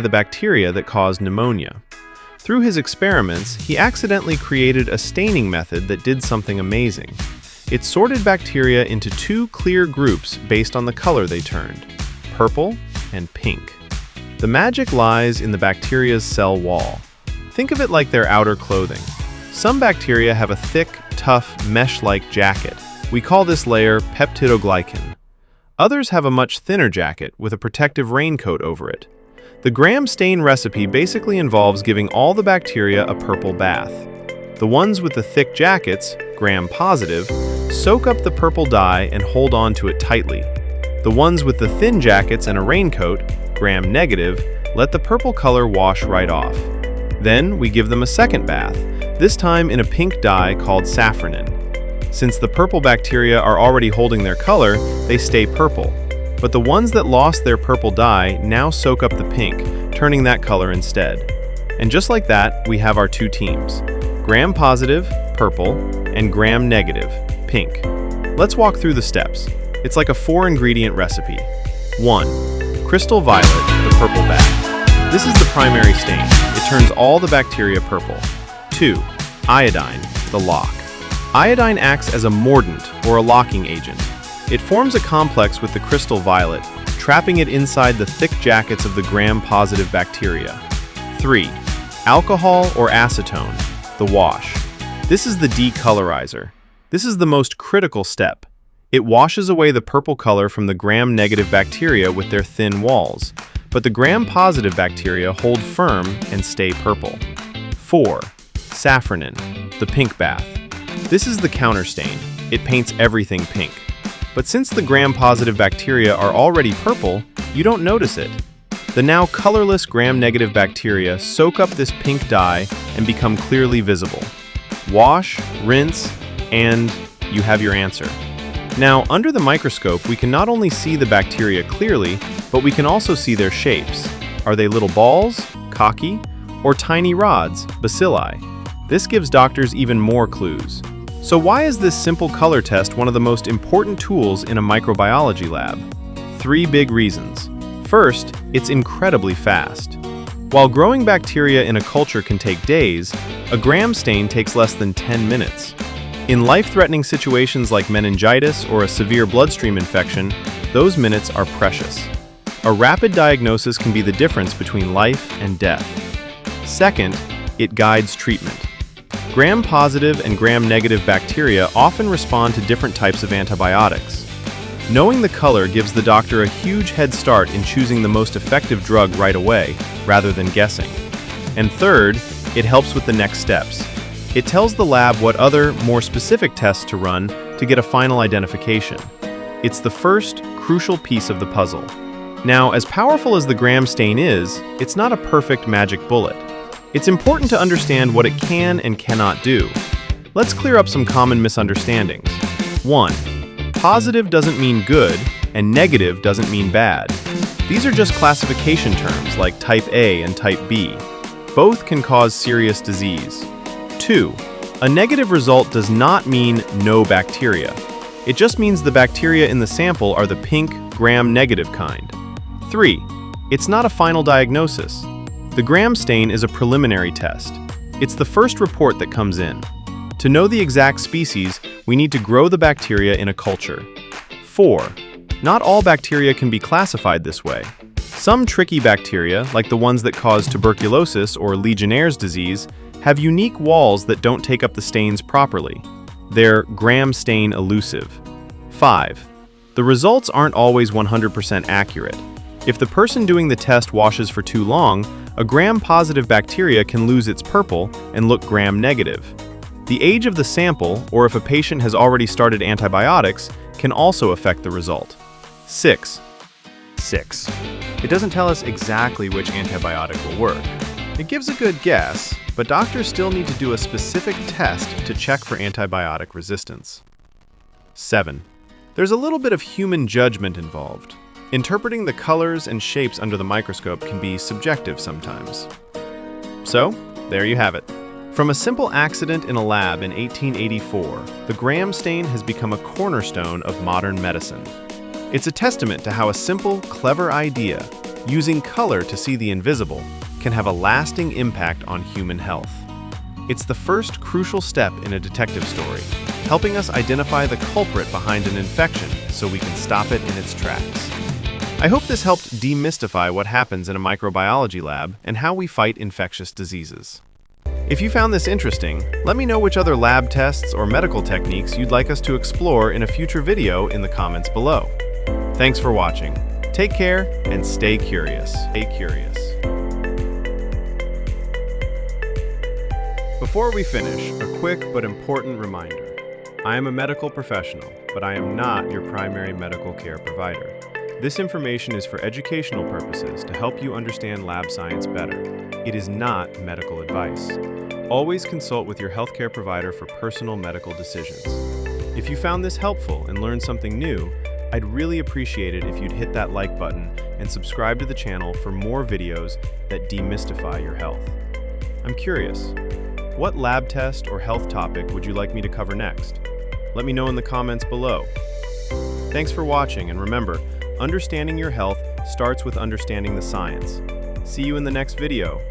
the bacteria that caused pneumonia. Through his experiments, he accidentally created a staining method that did something amazing. It sorted bacteria into two clear groups based on the color they turned: purple and pink. The magic lies in the bacteria's cell wall. Think of it like their outer clothing. Some bacteria have a thick, tough, mesh-like jacket. We call this layer peptidoglycan. Others have a much thinner jacket with a protective raincoat over it. The Gram-Stain recipe basically involves giving all the bacteria a purple bath. The ones with the thick jackets, Gram-positive, soak up the purple dye and hold on to it tightly. The ones with the thin jackets and a raincoat, Gram-negative, let the purple color wash right off. Then we give them a second bath, this time in a pink dye called Safranin. Since the purple bacteria are already holding their color, they stay purple. But the ones that lost their purple dye now soak up the pink, turning that color instead. And just like that, we have our two teams: Gram-positive, purple, and Gram-negative, pink. Let's walk through the steps. It's like a 4-ingredient recipe. 1. Crystal violet, the purple bath. This is the primary stain. It turns all the bacteria purple. 2. Iodine, the lock. Iodine acts as a mordant, or a locking agent. It forms a complex with the crystal violet, trapping it inside the thick jackets of the Gram-positive bacteria. 3. Alcohol or acetone, the wash. This is the decolorizer. This is the most critical step. It washes away the purple color from the Gram-negative bacteria with their thin walls, but the Gram-positive bacteria hold firm and stay purple. 4. Safranin, the pink bath. This is the Counterstain. It paints everything pink. But since the Gram-positive bacteria are already purple, you don't notice it. The now colorless Gram-negative bacteria soak up this pink dye and become clearly visible. Wash, rinse, and you have your answer. Now, under the microscope, we can not only see the bacteria clearly, but we can also see their shapes. Are they little balls, cocky, or tiny rods, bacilli? This gives doctors even more clues. So why is this simple color test one of the most important tools in a microbiology lab? 3 big reasons. First, it's incredibly fast. While growing bacteria in a culture can take days, a Gram stain takes less than 10 minutes. In life-threatening situations like meningitis or a severe bloodstream infection, those minutes are precious. A rapid diagnosis can be the difference between life and death. Second, it guides treatment. Gram-positive and Gram-negative bacteria often respond to different types of antibiotics. Knowing the color gives the doctor a huge head start in choosing the most effective drug right away, rather than guessing. And third, it helps with the next steps. It tells the lab what other, more specific tests to run to get a final identification. It's the first, crucial piece of the puzzle. Now, as powerful as the Gram stain is, it's not a perfect magic bullet. It's important to understand what it can and cannot do. Let's clear up some common misunderstandings. 1. Positive doesn't mean good, and negative doesn't mean bad. These are just classification terms like type A and type B. Both can cause serious disease. 2. A negative result does not mean no bacteria. It just means the bacteria in the sample are the pink, Gram-negative kind. 3. It's not a final diagnosis. The Gram stain is a preliminary test. It's the first report that comes in. To know the exact species, we need to grow the bacteria in a culture. 4. Not all bacteria can be classified this way. Some tricky bacteria, like the ones that cause tuberculosis or Legionnaire's disease, have unique walls that don't take up the stains properly. They're Gram stain elusive. 5. The results aren't always 100% accurate. If the person doing the test washes for too long, a Gram-positive bacteria can lose its purple and look Gram-negative. The age of the sample, or if a patient has already started antibiotics, can also affect the result. 6. It doesn't tell us exactly which antibiotic will work. It gives a good guess, but doctors still need to do a specific test to check for antibiotic resistance. 7. There's a little bit of human judgment involved. Interpreting the colors and shapes under the microscope can be subjective sometimes. So, there you have it. From a simple accident in a lab in 1884, the Gram stain has become a cornerstone of modern medicine. It's a testament to how a simple, clever idea Using color to see the invisible can have a lasting impact on human health. It's the first crucial step in a detective story, helping us identify the culprit behind an infection so we can stop it in its tracks. I hope this helped demystify what happens in a microbiology lab and how we fight infectious diseases. If you found this interesting, let me know which other lab tests or medical techniques you'd like us to explore in a future video in the comments below. Thanks for watching. Take care and stay curious. Before we finish, a quick but important reminder. I am a medical professional, but I am not your primary medical care provider. This information is for educational purposes to help you understand lab science better. It is not medical advice. Always consult with your healthcare provider for personal medical decisions. If you found this helpful and learned something new, I'd really appreciate it if you'd hit that like button and subscribe to the channel for more videos that demystify your health. I'm curious, what lab test or health topic would you like me to cover next? Let me know in the comments below. Thanks for watching, and remember, understanding your health starts with understanding the science. See you in the next video.